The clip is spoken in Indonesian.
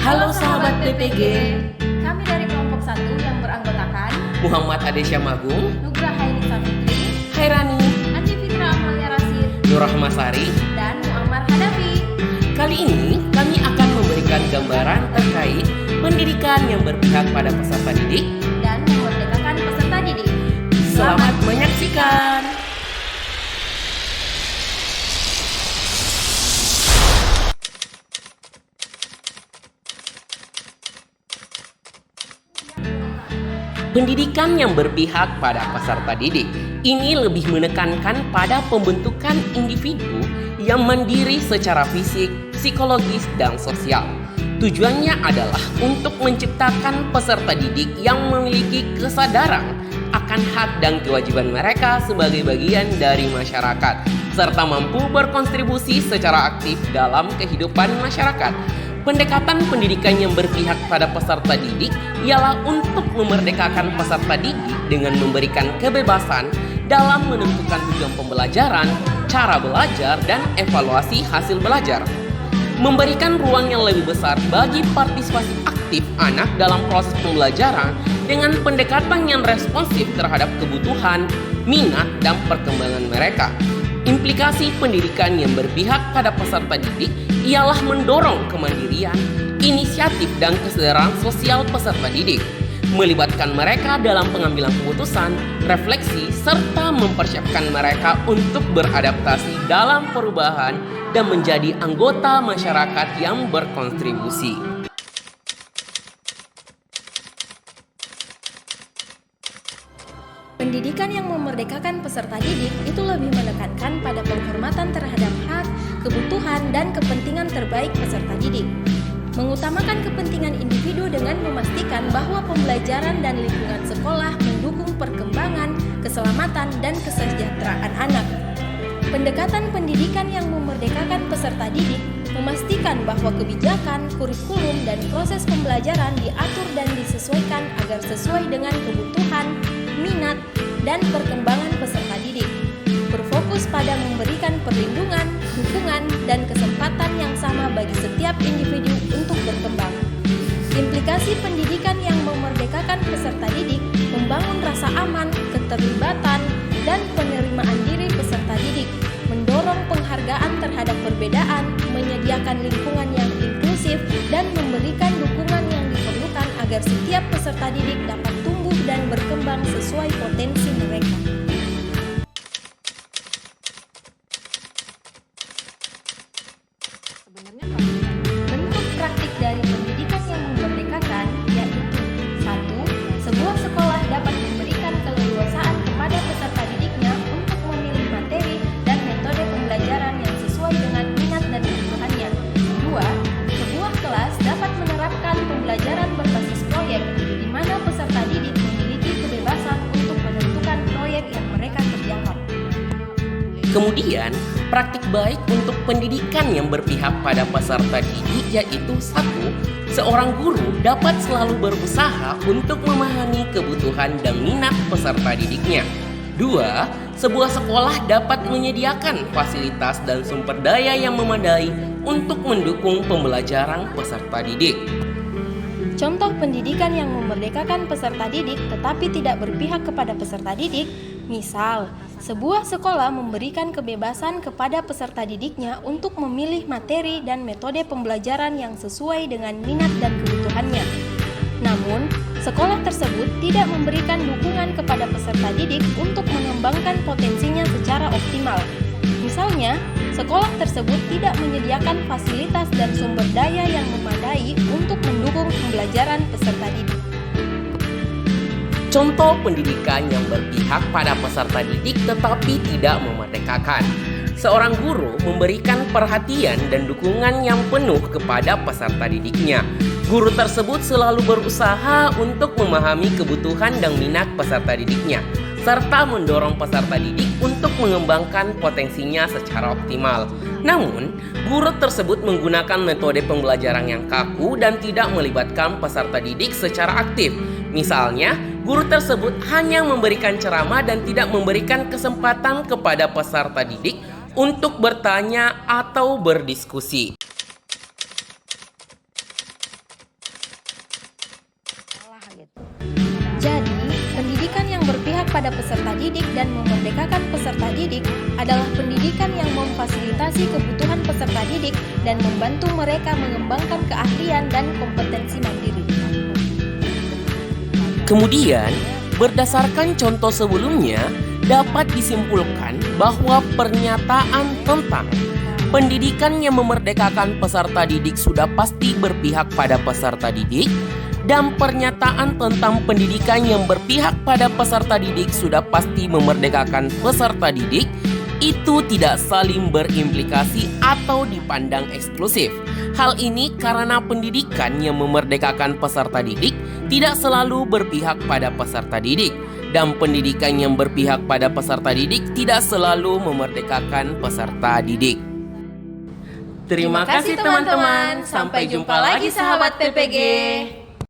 Halo sahabat PPG, Kami dari kelompok 1 yang beranggotakan Muhammad Adesya Magung, Nugrah Haini Fitri, Khairani, Andi Fitra Amalia Rasid, Nurrahma Sari. dan Muammar Hanafi. Kali ini kami akan memberikan gambaran terkait pendidikan yang berpihak pada peserta didik. Dan memerdekakan peserta didik. Selamat menyaksikan. Pendidikan yang berpihak pada peserta didik ini lebih menekankan pada pembentukan individu yang mandiri secara fisik, psikologis, dan sosial. Tujuannya adalah untuk menciptakan peserta didik yang memiliki kesadaran akan hak dan kewajiban mereka sebagai bagian dari masyarakat, serta mampu berkontribusi secara aktif dalam kehidupan masyarakat. Pendekatan pendidikan yang berpihak pada peserta didik ialah untuk memerdekakan peserta didik dengan memberikan kebebasan dalam menentukan tujuan pembelajaran, cara belajar, dan evaluasi hasil belajar. Memberikan ruang yang lebih besar bagi partisipasi aktif anak dalam proses pembelajaran dengan pendekatan yang responsif terhadap kebutuhan, minat, dan perkembangan mereka. Implikasi pendidikan yang berpihak pada peserta didik ialah mendorong kemandirian, inisiatif, dan kesadaran sosial peserta didik, melibatkan mereka dalam pengambilan keputusan, refleksi, serta mempersiapkan mereka untuk beradaptasi dalam perubahan dan menjadi anggota masyarakat yang berkontribusi. Pendidikan yang memerdekakan peserta didik itu lebih menekankan pada penghormatan terhadap hak, kebutuhan, dan kepentingan terbaik peserta didik. Mengutamakan kepentingan individu dengan memastikan bahwa pembelajaran dan lingkungan sekolah mendukung perkembangan, keselamatan, dan kesejahteraan anak. Pendekatan pendidikan yang memerdekakan peserta didik memastikan bahwa kebijakan, kurikulum, dan proses pembelajaran diatur dan disesuaikan agar sesuai dengan kebutuhan, minat, dan perkembangan peserta didik. Berfokus pada memberikan perlindungan, dukungan, dan kesempatan yang sama bagi setiap individu untuk berkembang. Implikasi pendidikan yang memerdekakan peserta didik membangun rasa aman, keterlibatan, dan penerimaan diri peserta didik, mendorong penghargaan terhadap perbedaan, menyediakan lingkungan yang inklusif, dan memberikan dukungan yang diperlukan agar setiap peserta didik dapat tumbuh dan berkembang sesuai potensi mereka. Bentuk praktik dari pendidikan yang memerdekakan yaitu 1. Sebuah sekolah dapat memberikan keleluasaan kepada peserta didiknya untuk memilih materi dan metode pembelajaran yang sesuai dengan minat dan kebutuhannya. 2. Sebuah kelas dapat menerapkan pembelajaran berbasis proyek di mana peserta didik memiliki kebebasan untuk menentukan proyek yang mereka kerjakan. Kemudian, praktik baik untuk pendidikan yang berpihak pada peserta didik yaitu 1. Seorang guru dapat selalu berusaha untuk memahami kebutuhan dan minat peserta didiknya. 2. Sebuah sekolah dapat menyediakan fasilitas dan sumber daya yang memadai untuk mendukung pembelajaran peserta didik. Contoh pendidikan yang memerdekakan peserta didik tetapi tidak berpihak kepada peserta didik, misal, sebuah sekolah memberikan kebebasan kepada peserta didiknya untuk memilih materi dan metode pembelajaran yang sesuai dengan minat dan kebutuhannya. Namun, sekolah tersebut tidak memberikan dukungan kepada peserta didik untuk mengembangkan potensinya secara optimal. Misalnya, sekolah tersebut tidak menyediakan fasilitas dan sumber daya yang memadai untuk mendukung pembelajaran peserta didik. Contoh pendidikan yang berpihak pada peserta didik tetapi tidak memerdekakan. Seorang guru memberikan perhatian dan dukungan yang penuh kepada peserta didiknya. Guru tersebut selalu berusaha untuk memahami kebutuhan dan minat peserta didiknya, serta mendorong peserta didik untuk mengembangkan potensinya secara optimal. Namun, guru tersebut menggunakan metode pembelajaran yang kaku dan tidak melibatkan peserta didik secara aktif. Misalnya, guru tersebut hanya memberikan ceramah dan tidak memberikan kesempatan kepada peserta didik untuk bertanya atau berdiskusi. pada peserta didik dan memerdekakan peserta didik adalah pendidikan yang memfasilitasi kebutuhan peserta didik dan membantu mereka mengembangkan keahlian dan kompetensi mandiri. Kemudian, berdasarkan contoh sebelumnya, dapat disimpulkan bahwa pernyataan tentang pendidikan yang memerdekakan peserta didik sudah pasti berpihak pada peserta didik, dan pernyataan tentang pendidikan yang berpihak pada peserta didik sudah pasti memerdekakan peserta didik itu tidak saling berimplikasi atau dipandang eksklusif. Hal ini karena pendidikan yang memerdekakan peserta didik tidak selalu berpihak pada peserta didik, dan pendidikan yang berpihak pada peserta didik tidak selalu memerdekakan peserta didik. Terima kasih teman-teman. Sampai jumpa lagi sahabat PPG.